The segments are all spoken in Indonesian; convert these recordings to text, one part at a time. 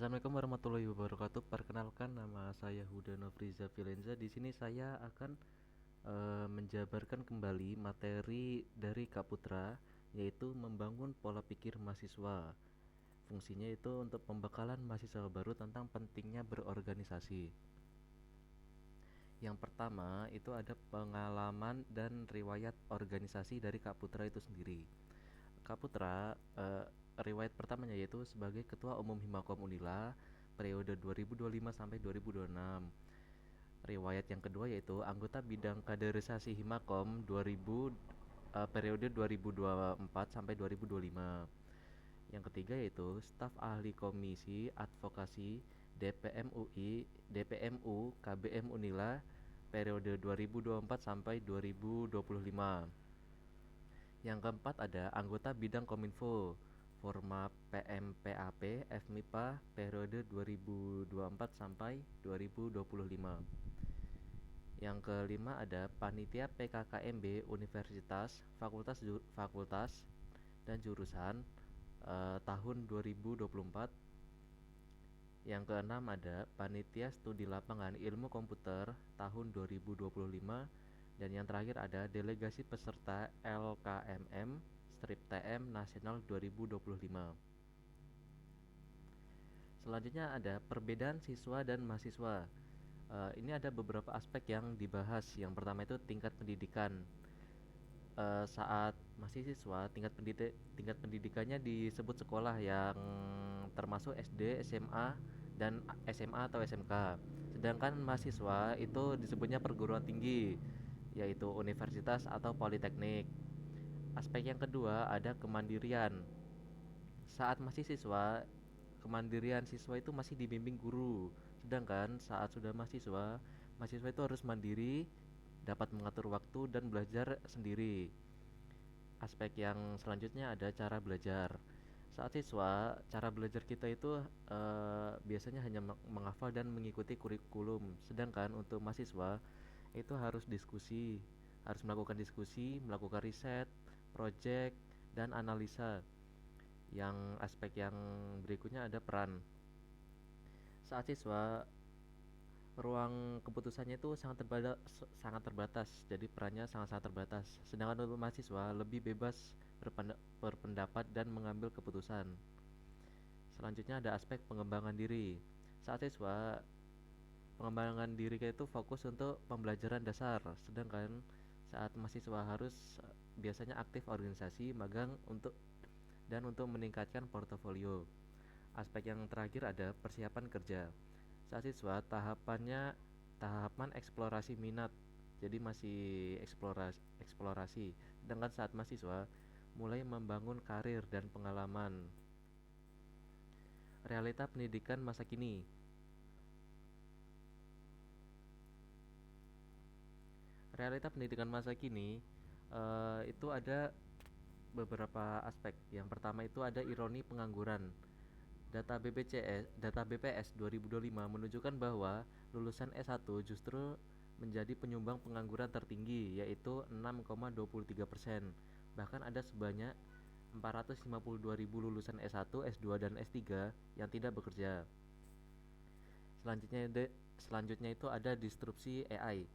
Assalamualaikum warahmatullahi wabarakatuh. Perkenalkan, nama saya Huda Nofriza Filenza. Di sini saya akan menjabarkan kembali materi dari Kak Putra, yaitu membangun pola pikir mahasiswa. Fungsinya itu untuk pembekalan mahasiswa baru tentang pentingnya berorganisasi. Yang pertama itu ada pengalaman dan riwayat organisasi dari Kak Putra itu sendiri. Kak Putra, riwayat pertamanya yaitu sebagai Ketua Umum Himakom Unila periode 2025 sampai 2026. Riwayat yang kedua yaitu anggota bidang kaderisasi Himakom 2000 periode 2024 sampai 2025. Yang ketiga yaitu staf ahli komisi advokasi DPM UI, DPMU, KBM Unila periode 2024 sampai 2025. Yang keempat ada anggota bidang Kominfo Forma PMPAP FMIPA periode 2024 sampai 2025. Yang kelima ada panitia PKKMB Universitas Fakultas dan jurusan tahun 2024. Yang keenam ada panitia studi lapangan ilmu komputer tahun 2025. Dan yang terakhir ada delegasi peserta LKMM Strip TM Nasional 2025. Selanjutnya ada perbedaan siswa dan mahasiswa. Ini ada beberapa aspek yang dibahas. Yang pertama itu tingkat pendidikan. Saat masih siswa, tingkat pendidikannya disebut sekolah yang termasuk SD, SMA, dan SMA atau SMK. Sedangkan mahasiswa itu disebutnya perguruan tinggi, yaitu universitas atau politeknik. Aspek yang kedua ada kemandirian. Saat masih siswa, kemandirian siswa itu masih dibimbing guru. Sedangkan saat sudah mahasiswa, mahasiswa itu harus mandiri, dapat mengatur waktu dan belajar sendiri. Aspek yang selanjutnya ada cara belajar. Saat siswa, cara belajar kita itu biasanya hanya menghafal dan mengikuti kurikulum. Sedangkan untuk mahasiswa itu harus diskusi, harus melakukan diskusi, melakukan riset, project, dan analisa. Yang aspek yang berikutnya ada peran. Saat siswa, ruang keputusannya itu sangat terbatas, jadi perannya sangat-sangat terbatas. Sedangkan untuk mahasiswa lebih bebas berpendapat dan mengambil keputusan. Selanjutnya ada aspek pengembangan diri. Saat siswa, pengembangan diri itu fokus untuk pembelajaran dasar, sedangkan saat mahasiswa harus biasanya aktif organisasi, magang untuk meningkatkan portofolio. Aspek yang terakhir ada persiapan kerja. Saat siswa tahapan eksplorasi minat, jadi masih eksplorasi. Sedangkan saat mahasiswa mulai membangun karir dan pengalaman. Realita pendidikan masa kini. Realita pendidikan masa kini itu ada beberapa aspek. Yang pertama itu ada ironi pengangguran. Data BPS 2025 menunjukkan bahwa lulusan S1 justru menjadi penyumbang pengangguran tertinggi, yaitu 6,23%. Bahkan ada sebanyak 452.000 lulusan S1, S2, dan S3 yang tidak bekerja. Selanjutnya itu ada disrupsi AI.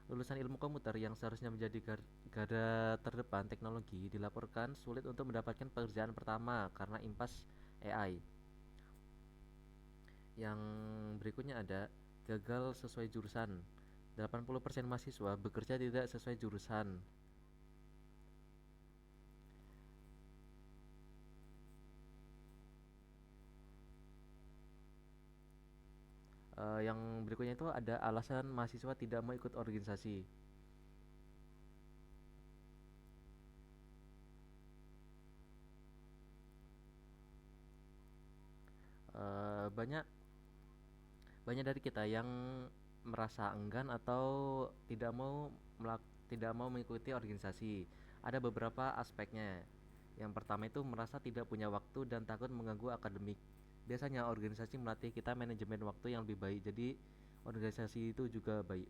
Lulusan ilmu komputer yang seharusnya menjadi garda terdepan teknologi dilaporkan sulit untuk mendapatkan pekerjaan pertama karena impas AI. Yang berikutnya ada gagal sesuai jurusan. 80% mahasiswa bekerja tidak sesuai jurusan. Yang berikutnya itu ada alasan mahasiswa tidak mau ikut organisasi. Banyak banyak dari kita yang merasa enggan atau tidak mau tidak mau mengikuti organisasi. Ada beberapa aspeknya. Yang pertama itu merasa tidak punya waktu dan takut mengganggu akademik. Biasanya organisasi melatih kita manajemen waktu yang lebih baik, jadi organisasi itu juga baik.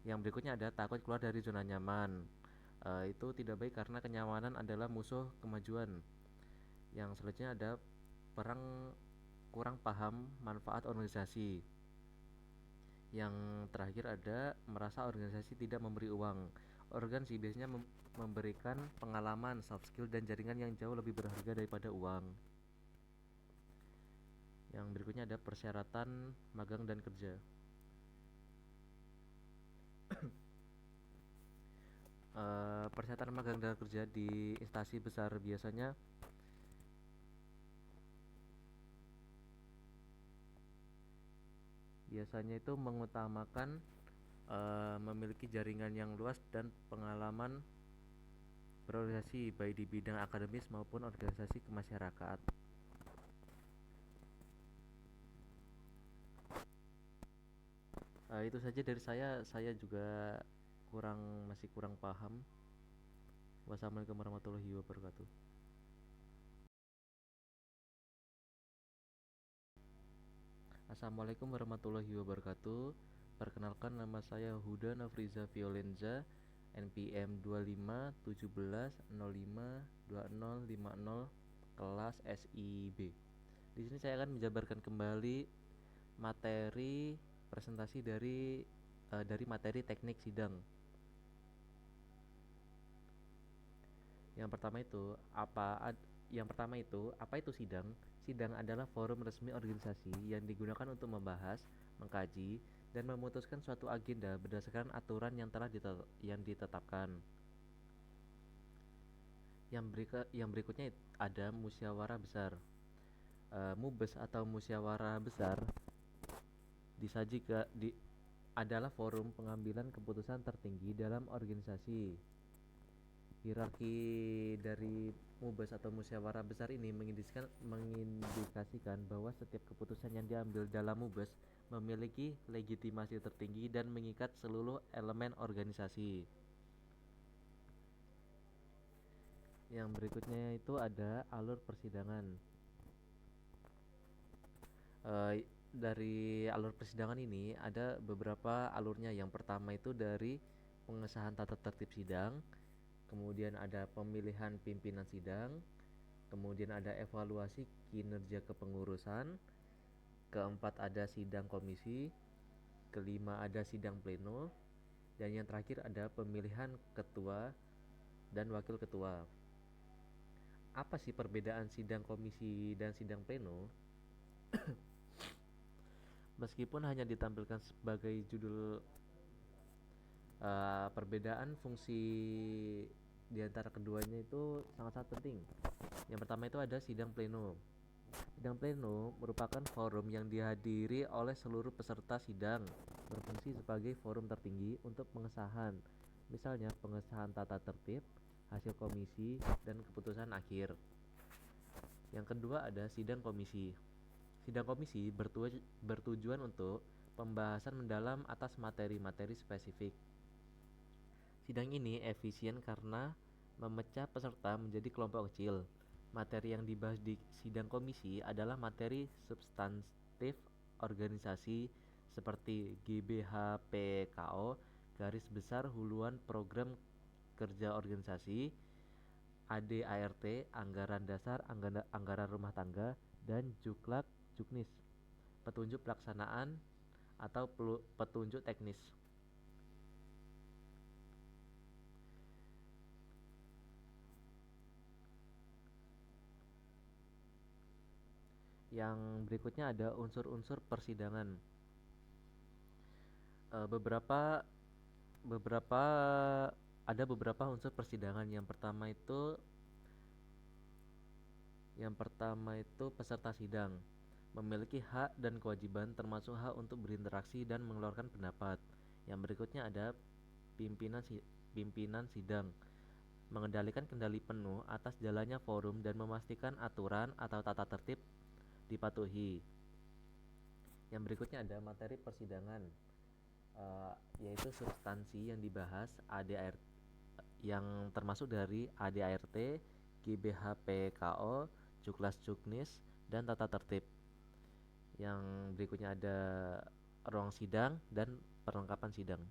Yang berikutnya ada takut keluar dari zona nyaman. Itu tidak baik karena kenyamanan adalah musuh kemajuan. Yang selanjutnya ada perang kurang paham manfaat organisasi. Yang terakhir ada merasa organisasi tidak memberi uang. Organisasi biasanya memberikan pengalaman, soft skill, dan jaringan yang jauh lebih berharga daripada uang. Yang berikutnya ada persyaratan magang dan kerja. Persyaratan magang dan kerja di instansi besar biasanya itu mengutamakan memiliki jaringan yang luas dan pengalaman berorganisasi baik di bidang akademis maupun organisasi kemasyarakatan. Itu saja dari saya juga masih kurang paham. Wassalamualaikum warahmatullahi wabarakatuh. Assalamualaikum warahmatullahi wabarakatuh. Perkenalkan, nama saya Huda Nafriza Violenza, NPM 2517052050, kelas SIB. Di sini saya akan menjabarkan kembali materi presentasi dari materi teknik sidang. Yang pertama itu apa itu sidang? Sidang adalah forum resmi organisasi yang digunakan untuk membahas, mengkaji, dan memutuskan suatu agenda berdasarkan aturan yang telah ditetapkan. Yang berikutnya ada musyawarah besar. Mubes atau musyawarah besar adalah forum pengambilan keputusan tertinggi dalam organisasi. Hierarki dari mubes atau musyawarah besar ini mengindikasikan bahwa setiap keputusan yang diambil dalam mubes memiliki legitimasi tertinggi dan mengikat seluruh elemen organisasi. Yang berikutnya itu ada alur persidangan. Dari alur persidangan ini ada beberapa alurnya. Yang pertama itu dari pengesahan tata tertib sidang, kemudian ada pemilihan pimpinan sidang, kemudian ada evaluasi kinerja kepengurusan, keempat ada sidang komisi, kelima ada sidang pleno, dan yang terakhir ada pemilihan ketua dan wakil ketua. Apa sih perbedaan sidang komisi dan sidang pleno? Meskipun hanya ditampilkan sebagai judul, perbedaan fungsi di antara keduanya itu sangat-sangat penting. Yang pertama itu ada sidang pleno. Sidang pleno merupakan forum yang dihadiri oleh seluruh peserta sidang, berfungsi sebagai forum tertinggi untuk pengesahan, misalnya pengesahan tata tertib, hasil komisi, dan keputusan akhir. Yang kedua ada sidang komisi. Sidang komisi bertujuan untuk pembahasan mendalam atas materi-materi spesifik. Sidang ini efisien karena memecah peserta menjadi kelompok kecil. Materi yang dibahas di sidang komisi adalah materi substantif organisasi seperti GBHPKO, garis besar huluan program kerja organisasi, ADART, anggaran dasar, anggaran rumah tangga, dan Juklak Juknis, petunjuk pelaksanaan atau petunjuk teknis. Yang berikutnya ada unsur-unsur persidangan. Beberapa beberapa ada beberapa unsur persidangan. Yang pertama itu peserta sidang memiliki hak dan kewajiban, termasuk hak untuk berinteraksi dan mengeluarkan pendapat. Yang berikutnya ada pimpinan sidang, mengendalikan kendali penuh atas jalannya forum dan memastikan aturan atau tata tertib dipatuhi. Yang berikutnya ada materi persidangan, yaitu substansi yang dibahas ADART, yang termasuk dari ADART, GBHPKO, Juklas Juknis, dan tata tertib. Yang berikutnya ada ruang sidang dan perlengkapan sidang.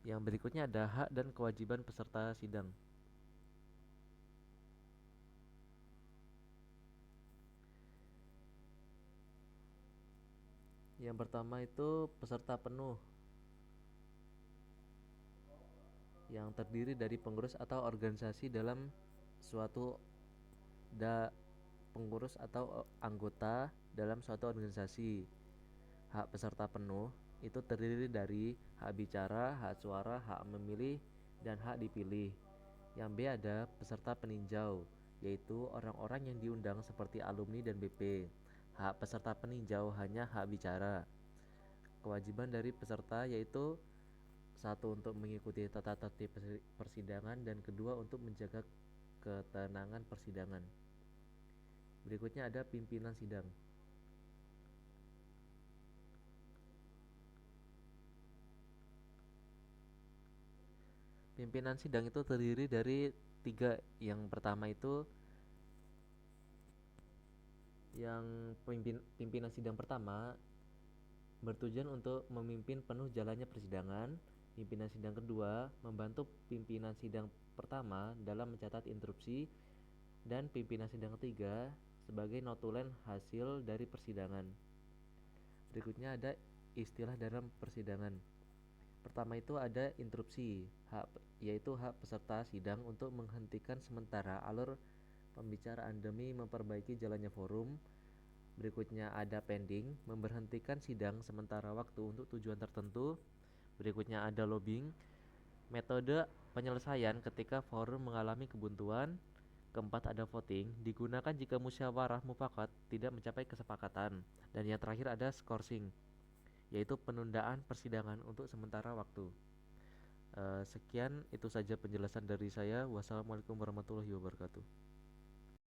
Yang berikutnya ada hak dan kewajiban peserta sidang. Yang pertama itu peserta penuh yang terdiri dari pengurus atau organisasi dalam suatu da pengurus atau anggota dalam suatu organisasi. Hak peserta penuh itu terdiri dari hak bicara, hak suara, hak memilih, dan hak dipilih. Yang B ada peserta peninjau, yaitu orang-orang yang diundang seperti alumni dan BP. Hak peserta peninjau hanya hak bicara. Kewajiban dari peserta yaitu satu untuk mengikuti tata tertib persidangan dan kedua untuk menjaga ketenangan persidangan. Berikutnya ada pimpinan sidang. Pimpinan sidang itu terdiri dari tiga. Yang pertama itu pimpinan sidang pertama bertujuan untuk memimpin penuh jalannya persidangan. Pimpinan sidang kedua membantu pimpinan sidang pertama dalam mencatat interupsi, dan pimpinan sidang ketiga sebagai notulen hasil dari persidangan. Berikutnya ada istilah dalam persidangan. Pertama itu ada interupsi, yaitu hak peserta sidang untuk menghentikan sementara alur pembicaraan demi memperbaiki jalannya forum. Berikutnya ada pending, memberhentikan sidang sementara waktu untuk tujuan tertentu. Berikutnya ada lobbying, metode penyelesaian ketika forum mengalami kebuntuan. Keempat ada voting, digunakan jika musyawarah mufakat tidak mencapai kesepakatan. Dan yang terakhir ada scourging, yaitu penundaan persidangan untuk sementara waktu. Sekian itu saja penjelasan dari saya. Wassalamualaikum warahmatullahi wabarakatuh.